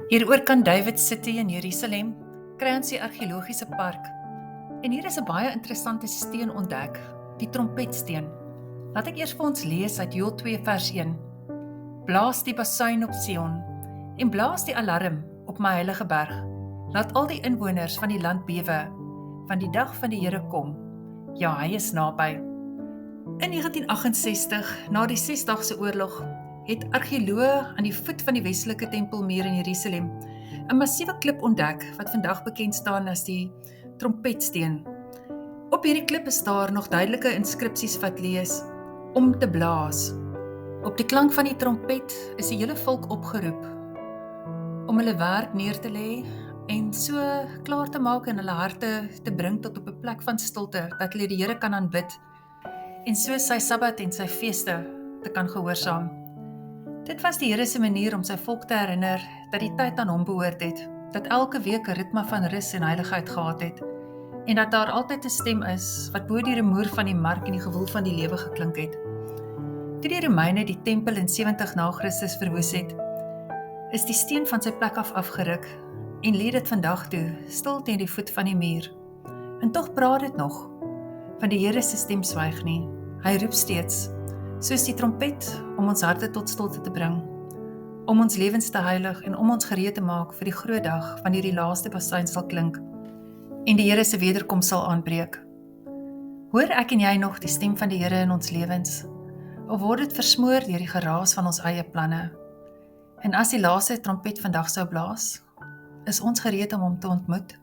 Hieroor kan David City in Jerusalem kry ons die argeologiese park. En hier is 'n baie interessante steen ontdek, die trompetsteen. Laat ek eers vir ons lees uit Joël 2 vers 1. Blaas die basuin op Sion en blaas die alarm op my heilige berg. Laat al die inwoners van die land bewe, want die dag van die Here kom. Ja, hy is naby. In 1968, na die 6-dagse oorlog, het argeoloë aan die voet van die westelike tempelmuur in Jerusalem 'n massiewe klip ontdek wat vandag bekend staan as die trompetsteen. Op hierdie klip is daar nog duidelike inskripsies wat lees: om te blaas. Op die klank van die trompet is die hele volk opgeroep om hulle werk neer te lê en so klaar te maak en hulle harte te bring tot op 'n plek van stilte, dat hulle die Here kan aanbid en so sy Sabbat en sy feeste te kan gehoorsaam. Dit was die Here se manier om sy volk te herinner dat die tyd aan hom behoort het, dat elke week 'n ritme van rus en heiligheid gehad het, en dat daar altyd 'n stem is wat bo die rumoer van die mark en die gewoel van die lewe geklink het. Toe die Romeine die tempel in 70 na Christus verwoes het, is die steen van sy plek af afgeruk en lê dit vandag toe stil teen die voet van die muur. En tog praat dit nog, want die Here se stem swyg nie. Hy roep steeds, soos die trompet, om ons harte tot stilte te bring, om ons lewens te heilig en om ons gereed te maak vir die groot dag wanneer die laaste basuin sal klink en die Here se wederkoms sal aanbreek. Hoor ek en jy nog die stem van die Here in ons lewens, of word dit versmoor deur die geraas van ons eie planne? En as die laaste trompet vandag sou blaas, is ons gereed om hom te ontmoet?